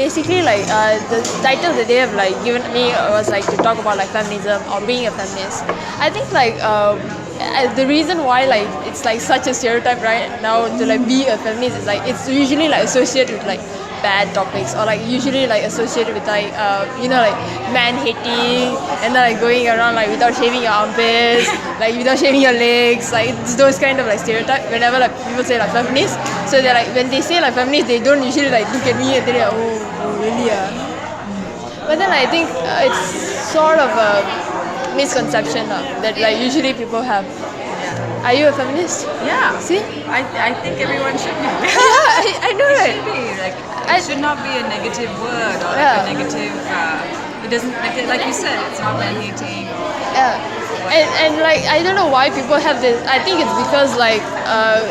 basically like the title that they have like given me was like to talk about like feminism or being a feminist. I think like the reason why like it's like such a stereotype right now to like be a feminist is like it's usually like associated with like bad topics, or like usually like associated with like like man hating, and then like going around like without shaving your armpits, like without shaving your legs, like it's those kind of like stereotype whenever like people say like feminist. So they're like, when they say like feminist, they don't usually like look at me and they're like, oh really but then I think it's sort of a misconception that like usually people have. Are you a feminist? Yeah. See? I think everyone should be. Yeah, I know, right? It should be. Like, it should not be a negative word or like a negative. It doesn't, like you said, it's not man hating. Yeah. And like, I don't know why people have this. I think it's because like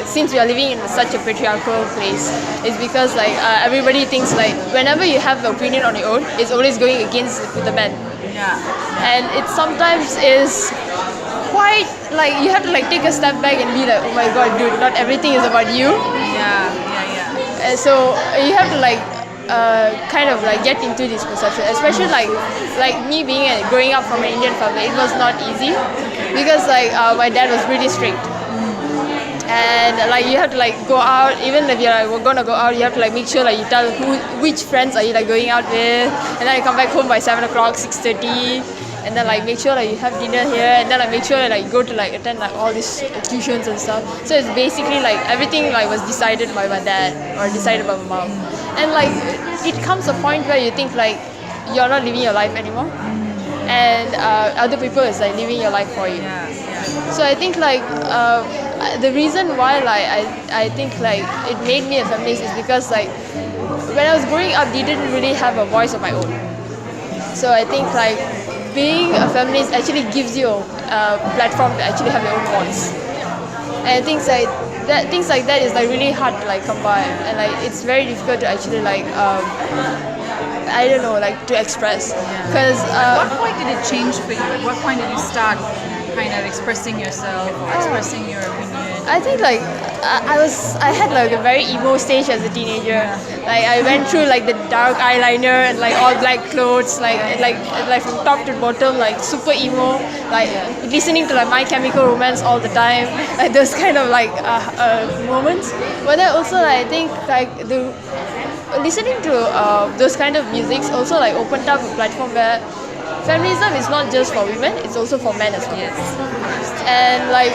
since we are living in such a patriarchal place, it's because like everybody thinks like whenever you have an opinion on your own, it's always going against the man. Yeah. And it sometimes is quite like you have to like take a step back and be like, oh my god, dude, not everything is about you. Yeah. And so you have to like kind of like get into this perception, especially like me growing up from an Indian family. It was not easy because like my dad was pretty strict. And like you have to like go out, even if you're like we're gonna go out, you have to like make sure like you tell which friends are you like going out with, and then you come back home by 7 o'clock, 6:30, and then like make sure like you have dinner here, and then like make sure like you go to like attend like all these tuitions and stuff. So it's basically like everything like was decided by my dad or decided by my mom, and like it comes a point where you think like you're not living your life anymore, and other people is like living your life for you. So I think like the reason why like I think like it made me a feminist is because like when I was growing up, they didn't really have a voice of my own. So I think like being a feminist actually gives you a platform to actually have your own voice. And things like that is like really hard to like come by, and like it's very difficult to actually like I don't know, like to express. Because at what point did it change for you? At what point did you start kind of expressing yourself or expressing your opinion? I think like I had like a very emo stage as a teenager. Like I went through like the dark eyeliner and like all black clothes, like from top to bottom, like super emo, like listening to like My Chemical Romance all the time, like those kind of like moments. But then also like, I think like listening to those kind of musics also like opened up a platform where feminism is not just for women, it's also for men as well. Yes. And like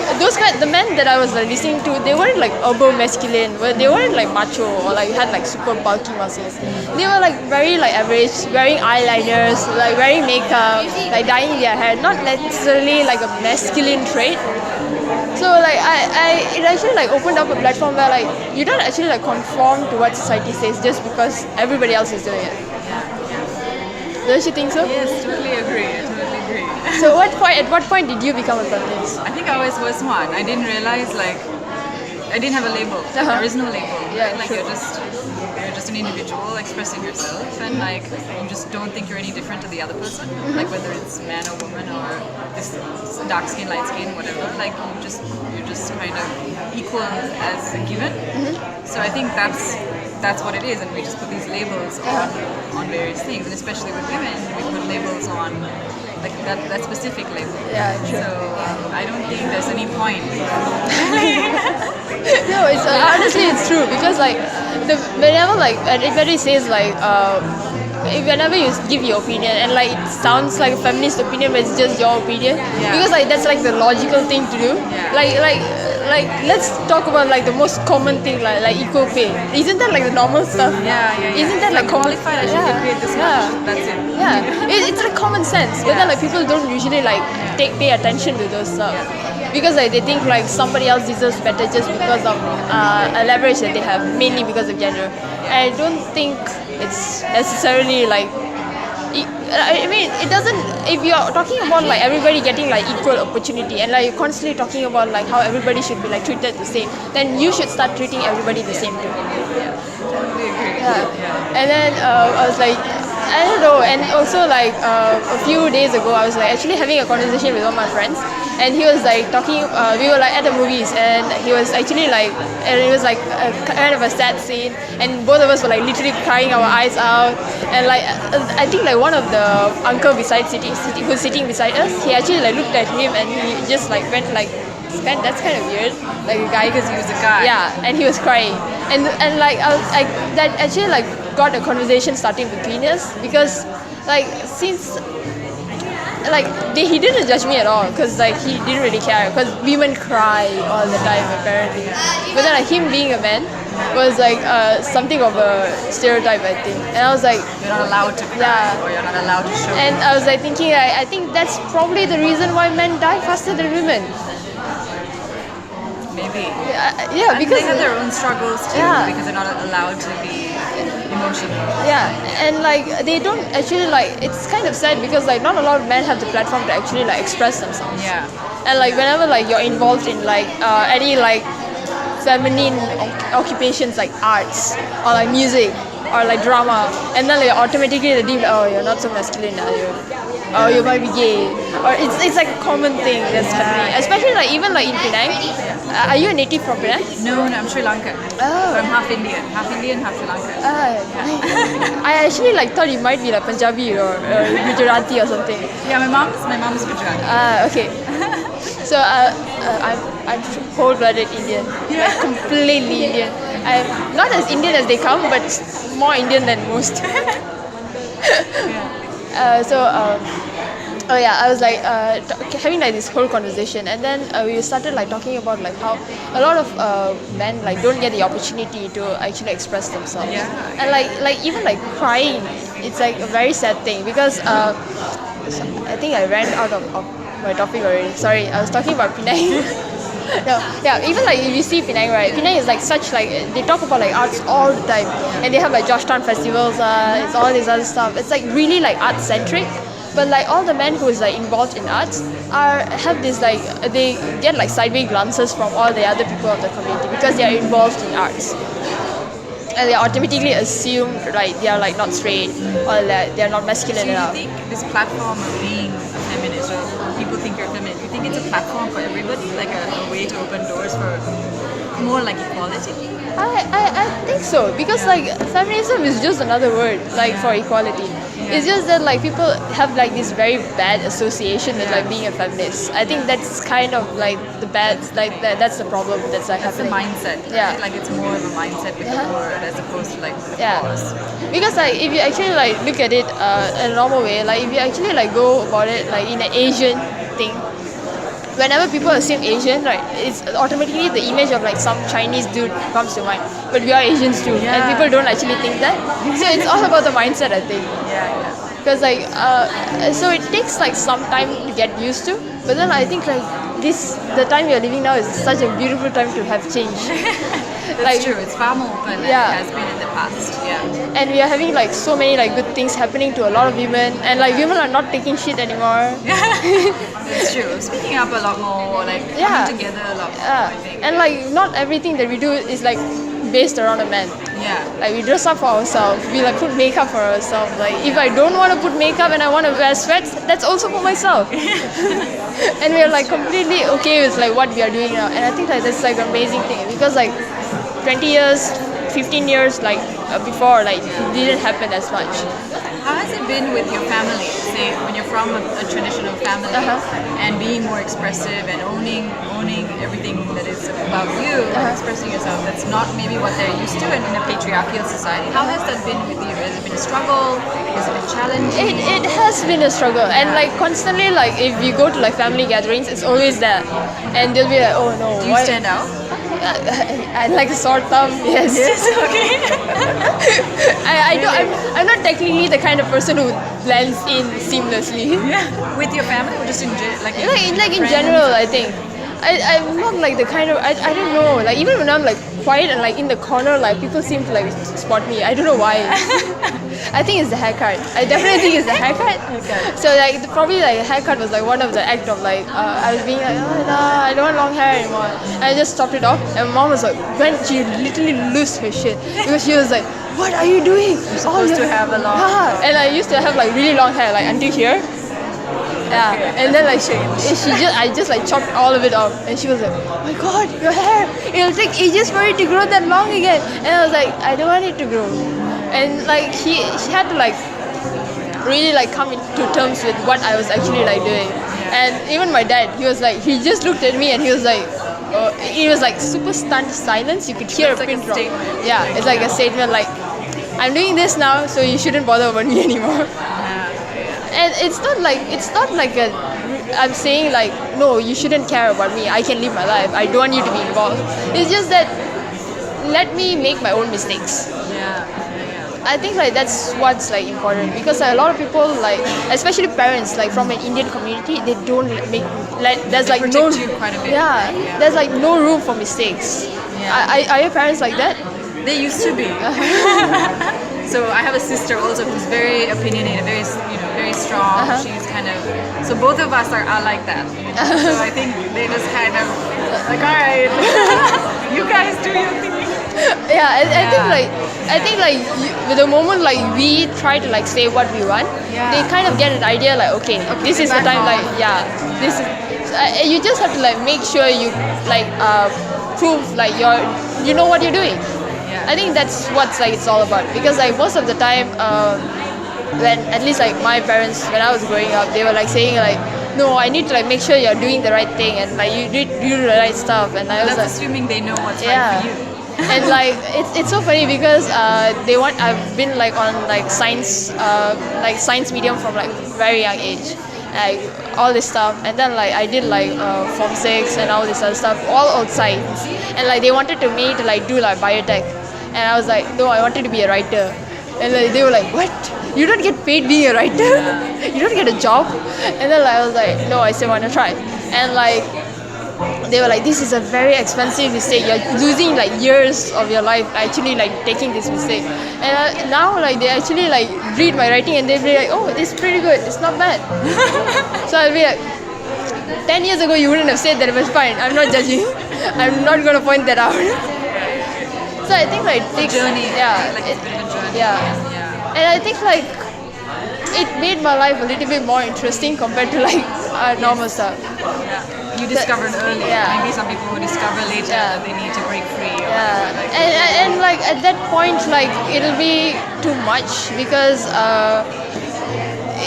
the men that I was like listening to, they weren't like urban masculine, but they weren't like macho or like had like super bulky muscles. They were like very like average, wearing eyeliners, like wearing makeup, like dyeing their hair, not necessarily like a masculine trait. So like it actually like opened up a platform where like you don't actually like conform to what society says just because everybody else is doing it. Don't you think so? Yes, totally agree. So at what point did you become a feminist? I think I always was one. I didn't realize like I didn't have a label. There is no label. Yeah, right? Like true. you're just an individual expressing yourself, and like you just don't think you're any different to the other person. Like whether it's man or woman or this dark skin, light skin, whatever. Like you're just kind of equal as a given. So I think that's what it is, and we just put these labels on various things, and especially with women, we put labels on like that specific label. Yeah, true. So I don't think there's any point. No, it's honestly it's true, because like whenever like everybody says like whenever you give your opinion and like it sounds like a feminist opinion but it's just your opinion, because like that's like the logical thing to do. Like let's talk about like the most common thing, like equal pay. Isn't that like the normal stuff? Isn't that like qualified? I should get paid this much. That's it. It's like common sense, but then like people don't usually like pay attention to those stuff, because like they think like somebody else deserves better just because of a leverage that they have, mainly because of gender. And I don't think it's necessarily like, I mean, it doesn't. If you're talking about like everybody getting like equal opportunity, and like you're constantly talking about like how everybody should be like treated the same, then you should start treating everybody the same too. Totally agree. And then I was like, I don't know. And also like a few days ago, I was like actually having a conversation with one of my friends, and he was like talking. We were like at the movies, and he was actually like, and it was like a kind of a sad scene, and both of us were like literally crying our eyes out. And like I think like one of the uncle who's sitting beside us, he actually like looked at him, and he just like went like, that's kind of weird, like a guy, Because he was a guy. yeah, and he was crying, and like I was like that actually like got a conversation starting between us, because like since like he didn't judge me at all, because like he didn't really care, because women cry all the time apparently, but then like him being a man was like something of a stereotype, I think. And I was like, You're not allowed to cry, Yeah. or you're not allowed to show. and I was like thinking, I think that's probably the reason why men die faster than women. Maybe. Yeah, And because they have their own struggles too, Yeah. because they're not allowed to be emotional. yeah, and like they don't actually like. It's kind of sad because like not a lot of men have the platform to actually like express themselves. Yeah. And like whenever like you're involved in like any like feminine occupations like arts or like music or like drama, and then like automatically they deem, oh, you're not so masculine, are you? Oh, you might be gay, or it's like a common thing that's happening, especially like even like in Penang. Are you a native from Penang? No, I'm Sri Lankan. Oh. I'm half Indian, half Sri Lankan. I actually like thought you might be like Punjabi or Gujarati or something. Yeah, my mom's Gujarati. Okay. So I'm whole-blooded Indian, like completely Indian. I'm not as Indian as they come, but more Indian than most. Oh yeah, I was like having like this whole conversation, and then we started like talking about like how a lot of men like don't get the opportunity to actually express themselves. Yeah. And like even like crying, it's like a very sad thing, because I think I ran out of my topic already. Sorry, I was talking about Penang. No, yeah, even like if you see Penang, right? Penang is like such like, they talk about like arts all the time, and they have like Georgetown festivals, it's all this other stuff. It's like really like art centric, but like all the men who is like involved in arts have this like, they get like sideways glances from all the other people of the community because they are involved in arts, and they automatically assume like they are like not straight, or like they are not masculine Do you enough. think this platform of being a feminist, or people think you're feminist, do you think it's a platform for everybody, like a way to open doors for more like equality? I think so, because like feminism is just another word like for equality. It's just that like people have like this very bad association with like being a feminist. I think that's kind of like the bad, like that's the problem that's like That's the happening. mindset, right? Yeah. Like it's more of a mindset with the word as opposed to like the Yeah, cause. because like if you actually like look at it in a normal way, like if you actually like go about it like in an Asian thing, whenever people assume Asian, right, it's automatically the image of like some Chinese dude comes to mind. But we are Asians too, and people don't actually think that. So it's all about the mindset, I think. Yeah. Because like so it takes like some time to get used to, but then I think like the time we are living now is such a beautiful time to have change. That's Like, true. It's far more open than Yeah. it has been in the past. Yeah. and we are having like so many like good things happening to a lot of women, and like women are not taking shit anymore. It's true. Speaking up a lot more, like Yeah. coming together a lot more, I think. And like not everything that we do is like based around a man. Yeah. Like we dress up for ourselves, we like put makeup for ourselves. Like if I don't want to put makeup and I want to wear sweats, that's also for myself. And we are like completely okay with like what we are doing now. And I think that that's like an amazing thing, because like 20 years, 15 years like before, like it didn't happen as much. How has it been with your family? Say when you're from a traditional family and being more expressive and owning everything that is about you, and expressing yourself, that's not maybe what they're used to, and in a patriarchal society. How has that been with you? Has it been a struggle? Has it been challenging? It has been a struggle, and like constantly, like if you go to like family gatherings, it's always that, and they'll be like, oh no, Do you stand out? I like a sore thumb. Yes. Okay. I'm not technically the kind of person who blends in seamlessly. With your family, or just in like Like in friends? general, I think I'm not like the kind of I don't know, like even when I'm like quiet and like in the corner, like people seem to like spot me. I don't know why. I think it's the haircut. I definitely think it's the haircut. So like probably like haircut was like one of the act of like I was being like, oh no, I don't want long hair anymore. And I just stopped it off. And mom was like, when she literally lost her shit because she was like, what are you doing? You're supposed to have a long hair. And I used to have like really long hair, like until here. Yeah, Okay. and then like I just like chopped all of it off, and she was like, "Oh my God, your hair! It'll take ages for it to grow that long again." And I was like, "I don't want it to grow," and like she had to like really like come into terms with what I was actually like doing. And even my dad, he just looked at me and he was like, it was like super stunned silence. You could hear It's a like pin a drop. statement. Yeah, it's like a statement like, I'm doing this now, so you shouldn't bother about me anymore. And it's not like I'm saying like, no, you shouldn't care about me. I can live my life. I don't want you to be involved. It's just that let me make my own mistakes. I think like that's what's like important because like, a lot of people like, especially parents like from an Indian community, they don't there's like no protect you quite a bit. Yeah, there's like no room for mistakes. Yeah. Are your parents like that? They used to be. So I have a sister also who's very opinionated, very strong. She's kind of, so both of us are like that. So I think they just kind of like, all right, you guys do your thing. I think like the moment like we try to like say what we want, they kind of get an idea like, okay, this is the time this is. You just have to like make sure you like prove like you know what you're doing. I think that's what's like it's all about because like most of the time when at least like my parents when I was growing up they were like saying like, no, I need to like make sure you're doing the right thing and like you do the right stuff, and I was That's like, assuming they know what's right for you. And like it's so funny because I've been like on like science medium from like very young age, like all this stuff, and then like I did like Form 6 and all this other stuff all outside, and like they wanted me to like do like biotech, and I was like, no, I wanted to be a writer, and like, they were like, what? You don't get paid being a writer? You don't get a job? And then like, I was like, no, I still want to try, and like. They were like, this is a very expensive mistake. You're losing like years of your life actually like taking this mistake. And now like they actually like read my writing and they'll be like, oh, it's pretty good. It's not bad. So I'll be like, 10 years ago you wouldn't have said that it was fine. I'm not judging. I'm not going to point that out. So I think like it takes journey. Yeah. Like it's a bit of a journey. Yeah. And I think like it made my life a little bit more interesting compared to like normal stuff. You discovered early. Maybe some people will discover later that they need to break free. Or whatever, like, and like at that point, like it'll be too much because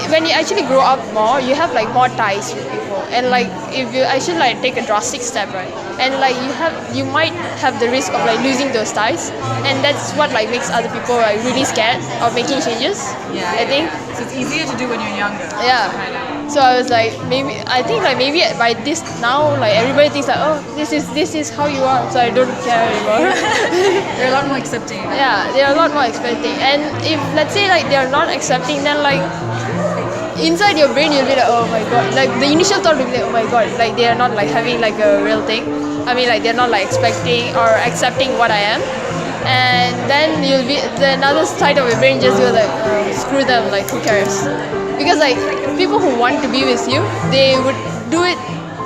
when you actually grow up more, you have like more ties with people, and like if you actually like take a drastic step, right, and like you might have the risk of like losing those ties, and that's what like makes other people like really scared of making changes. I think. So it's easier to do when you're younger. So I was like, maybe by this now, like everybody thinks like, oh, this is how you are, so I don't care anymore. They're a lot more accepting. Yeah, they're a lot more accepting. And if let's say like they're not accepting, then like inside your brain you'll be like, oh my god, like the initial thought will be like, oh my god, like they are not like having like a real thing. I mean like they're not like expecting or accepting what I am. And then you'll be another side of your brain just goes like, screw them, like who cares? Because like people who want to be with you, they would do it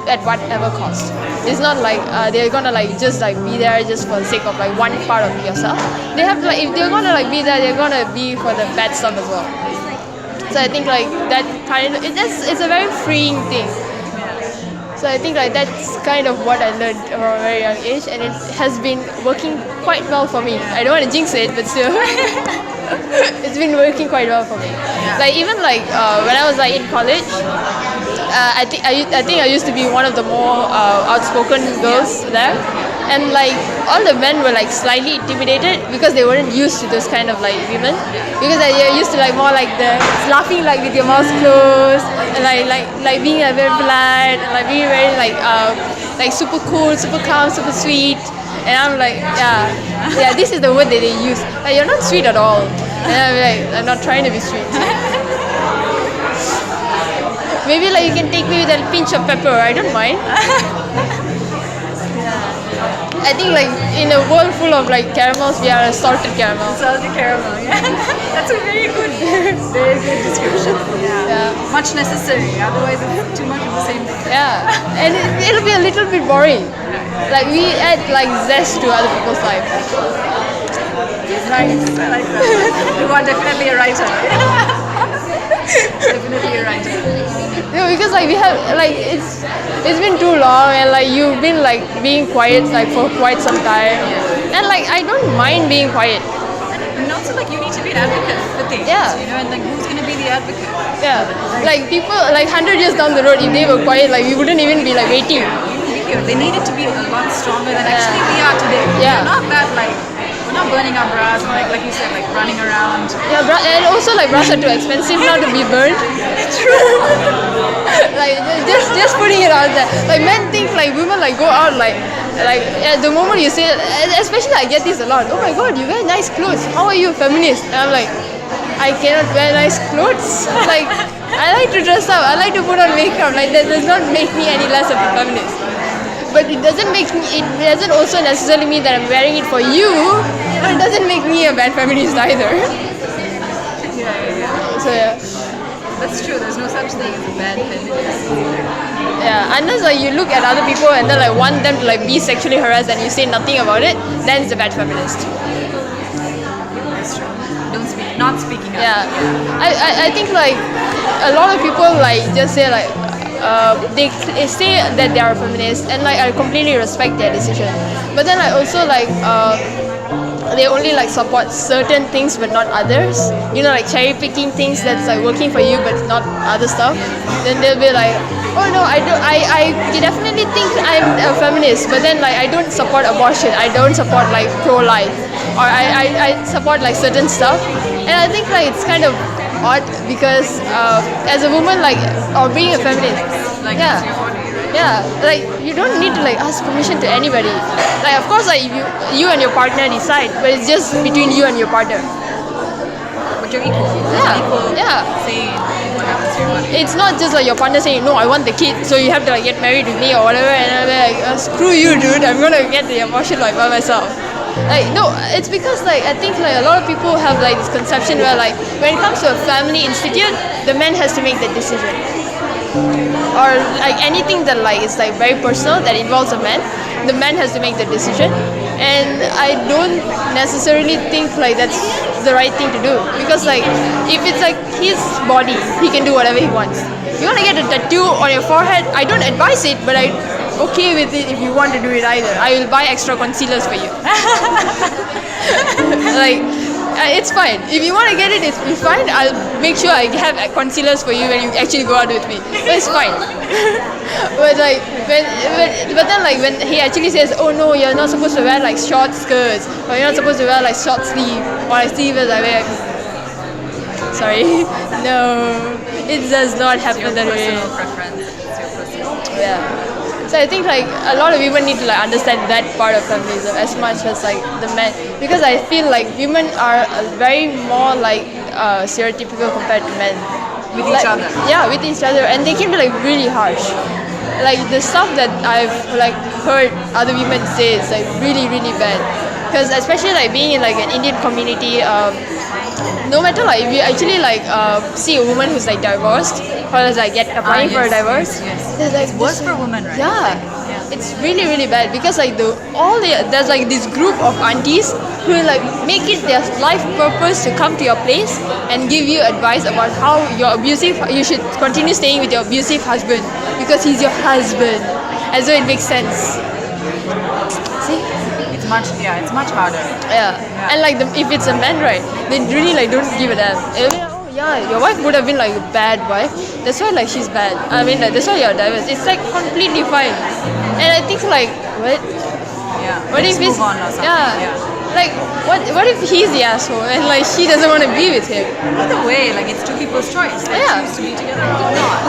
at whatever cost. It's not like they're gonna like just like be there just for the sake of like one part of yourself. They have to like, if they're gonna like be there, they're gonna be for the bad stuff as well. So I think like that kind of it's a very freeing thing. So I think like that's kind of what I learned from a very young age, and it has been working quite well for me. I don't want to jinx it, but still. It's been working quite well for me. Like even like when I was like in college, I think I used to be one of the more outspoken girls there, and like all the men were like slightly intimidated because they weren't used to those kind of like women, because they're used to like more like the laughing like with your mouth closed, and like being like very polite and like being very like super cool, super calm, super sweet. And I'm like, yeah, this is the word that they use. Like, you're not sweet at all. And I'm like, I'm not trying to be sweet. Maybe like you can take me with a pinch of pepper. I don't mind. I think like in a world full of like caramels, we are a salted caramel. Salty caramel, yeah. That's a very good description. Yeah. Much necessary, otherwise it's too much of the same thing. Yeah, and it'll be a little bit boring. Like we add like zest to other people's life. Nice, I like that. You are definitely a writer. Definitely a writer. No, because like we have like it's been too long, and like you've been like being quiet like for quite some time, and like I don't mind being quiet. And also like you need to be an advocate for things. Yeah. You know, and like who's gonna be the advocate? Yeah, like people like 100 years down the road, if they were quiet, like we wouldn't even be like waiting. They needed to be a lot stronger than actually we are today. Yeah. We're not that like we're not burning our bras and like you said, like running around. Yeah, and also like bras are too expensive now to be burned. True. Like just putting it out there. Like men think like women like go out like at the moment you say, especially I get this a lot. Oh my god, you wear nice clothes. How are you a feminist? And I'm like, I cannot wear nice clothes. Like I like to dress up. I like to put on makeup. Like that does not make me any less of a feminist. But it doesn't also necessarily mean that I'm wearing it for you, but it doesn't make me a bad feminist either. Yeah. So yeah. That's true, there's no such thing as a bad feminist. Yeah, unless like you look at other people and then like want them to like be sexually harassed and you say nothing about it, then it's a bad feminist. That's true. Not speaking up. Yeah. I think like a lot of people like just say like they say that they are feminist, and like I completely respect their decision, but then I also like they only like support certain things but not others, you know, like cherry picking things that's like working for you but not other stuff. Then they'll be like, oh no, I definitely think I'm a feminist, but then like I don't support abortion, I don't support like pro-life, or I support like certain stuff. And I think like it's kind of odd because as a woman, like, or being a feminist, Like yeah, it's your body, right? yeah, like you don't need to like ask permission to anybody. Like of course, like you and your partner decide, but it's just between you and your partner. But you're equal. Yeah, Equal. yeah. Say what happens to your body. It's not just like your partner saying, no, I want the kid, so you have to like get married with me or whatever, and I'm like, screw you, dude, I'm gonna get the abortion like by myself. Like no, it's because like I think like a lot of people have like this conception where like when it comes to a family institute, the man has to make the decision, or like anything that like is like very personal that involves a man, the man has to make the decision. And I don't necessarily think like that's the right thing to do, because like if it's like his body, he can do whatever he wants. You want to get a tattoo on your forehead, I don't advise it, but I'm okay with it if you want to do it either. I will buy extra concealers for you. Like it's fine. If you want to get it, it's fine. I'll make sure I have concealers for you when you actually go out with me. But it's fine. But like but then like when he actually says, oh no, you're not supposed to wear like short skirts, or you're not supposed to wear like short sleeve, or like sleeveless, I wear. Sorry, no, it does not happen that way. Personal preference. It's your personal. Yeah. So I think like a lot of women need to like understand that part of feminism as much as like the men, because I feel like women are very more like stereotypical compared to men. With like, each other. Yeah, with each other, and they can be like really harsh. Like the stuff that I've like heard other women say is like really bad. Because especially like being in like an Indian community, no matter like if you actually like see a woman who's like divorced, or is like applying for a divorce, yes. like, It's worse for women, right? yeah, it's really bad, because like there's like this group of aunties who will like make it their life purpose to come to your place and give you advice about how you should continue staying with your abusive husband because he's your husband, as though it makes sense. See? It's much harder. Yeah. And like if it's a man, right, they really like don't give a damn. It'll be like, oh yeah, your wife would have been like a bad wife, that's why like she's bad. I mean like that's why you're divorced. It's like completely fine. And I think like what? Yeah. What if move it's on or something. yeah. Like what if he's the asshole and like she doesn't want to be with him? Either way, like it's two people's choice. They Yeah. choose to be together or not.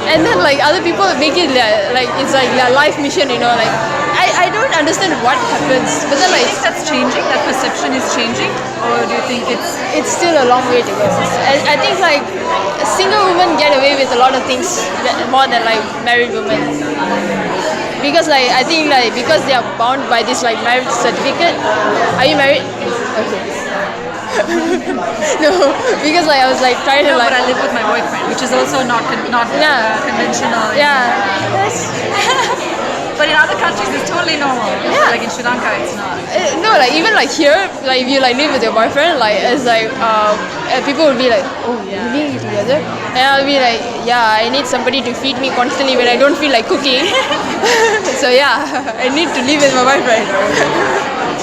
And then like other people make it like it's like their life mission, you know, like I don't understand what happens, but then Do you like think that's changing? That perception is changing, or do you think it's still a long way to go. I think like single women get away with a lot of things more than like married women. because like I think like because they are bound by this like marriage certificate. Are you married? Okay. No, because like I was like trying to No, like. but I live with my boyfriend, which is also not Yeah. conventional. Yeah. That's, But in other countries, it's totally normal. Yeah. Like in Sri Lanka, it's not. no, like even like here, like if you like live with your boyfriend, like it's like people will be like, oh, you're living together, and I'll be like, yeah, I need somebody to feed me constantly when I don't feel like cooking. So yeah, I need to live with my boyfriend.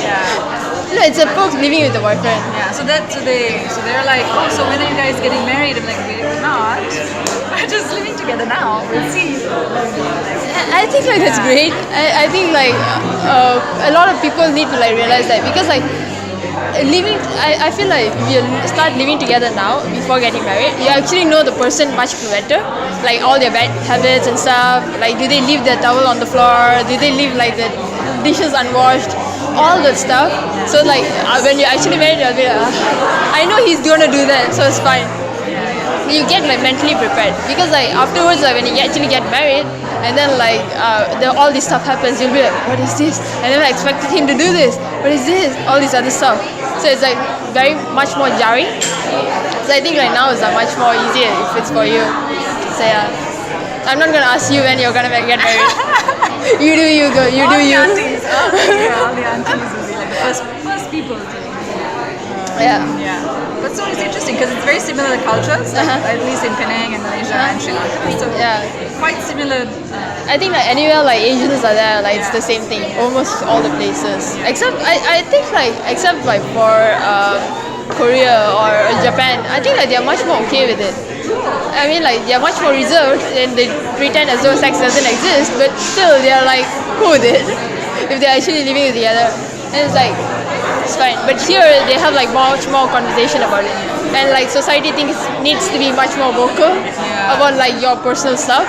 Yeah. No, it's a perk living with the boyfriend. Yeah. So they're like, oh, so when are you guys getting married? I'm like, we're not. We're just living together now. We'll see. I think like that's great. I think like a lot of people need to like realize that because like living, I feel like if you start living together now before getting married, you actually know the person much better. Like all their bad habits and stuff. Like do they leave their towel on the floor? Do they leave like the dishes unwashed? All that stuff. So like when you're actually married, you'll be like, I know he's gonna do that, so it's fine. You get like mentally prepared because like afterwards, like when you actually get married, and then like all this stuff happens, you'll be like, what is this? I never expected him to do this. What is this? All this other stuff. So it's like very much more jarring. So I think like now it's like much more easier if it's for you. So yeah, I'm not gonna ask you when you're gonna get married. You do you, go. You do you. All the aunties will be like the first people to. Yeah. Yeah. But so it's interesting because it's very similar cultures, like, at least in Penang and Malaysia and Sri Lanka. So Yeah. quite similar. I think like anywhere like Asians are there, like it's the same thing. Almost all the places, except I think like except like for Korea or Japan, I think like they're much more okay with it. I mean like they're much more reserved and they pretend as though sex doesn't exist, but still they're like cool with it if they're actually living together. And it's like it's fine. But here they have like much more conversation about it, and like society thinks needs to be much more vocal about like your personal stuff.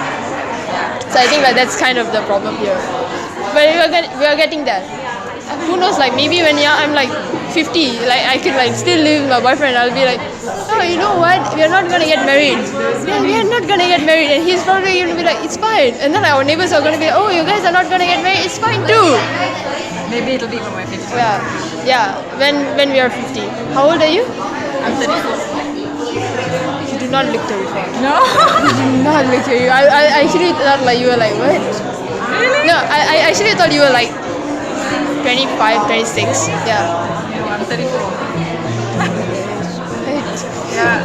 So I think like that's kind of the problem here. But we are getting there. Who knows? Like maybe when I'm like 50, like I could like still live with my boyfriend. I'll be like, oh, you know what? We are not gonna get married. Yeah, we are not gonna get married, and he's probably gonna be like, it's fine. And then our neighbors are gonna be, oh, you guys are not gonna get married. It's fine too. Maybe it'll be when we're 50. Yeah, yeah. When we are 50. How old are you? I'm 34. You do not look 34. No? You do not look 34. I actually thought like you were like what? Really? No, I actually thought you were like 25, 26. Yeah. No, I'm 34. Right. Yeah.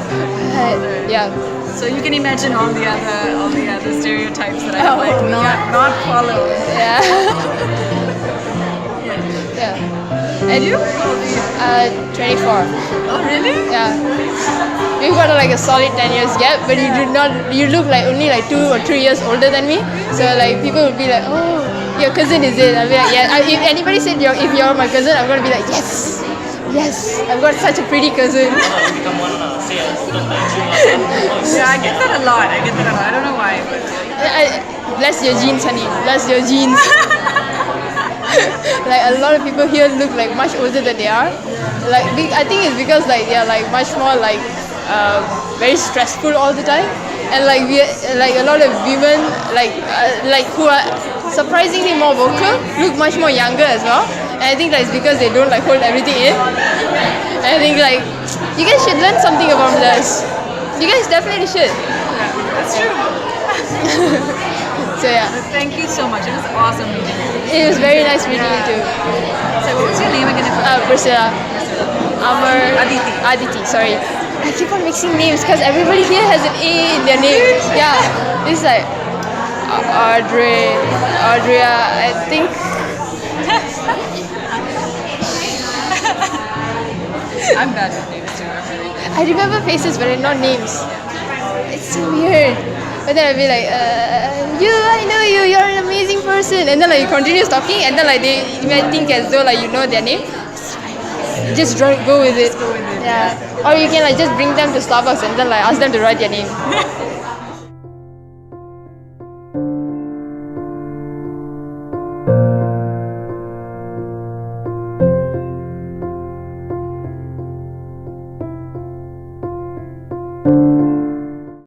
Yeah. So you can imagine all the other stereotypes that I have like not followed. Yeah. Yeah. And you? 24. Oh really? Yeah. We've got like a solid 10 years gap, but you look like only like 2 or 3 years older than me. So like people would be like, oh, your cousin is it? I'll be like, yeah. If anybody said if you're my cousin, I'm gonna be like, yes, I've got such a pretty cousin. Yeah, I get that a lot. I don't know why, but Bless your genes, honey. Bless your genes. Like a lot of people here look like much older than they are. Like I think it's because like they are like much more like very stressful all the time, and like like a lot of women like who are surprisingly more vocal look much more younger as well. And I think that it's because they don't like hold everything in. And I think like you guys should learn something about this. You guys definitely should. yeah, that's true. So yeah, Thank you so much. It was awesome meeting you. it was very nice meeting you too. So what was your name again? Priscilla. Aditi. Aditi, sorry. I keep on mixing names because everybody here has an A in their name. Yeah, it's like Audrea, I think. I'm bad with names too. I'm really bad. I remember faces but not names. It's so weird. But then I'll be like, I know you, you're an amazing person. And then like you continue talking and then like they might think as though like you know their name. Just go with it. Yeah. Or you can like just bring them to Starbucks and then like ask them to write their name.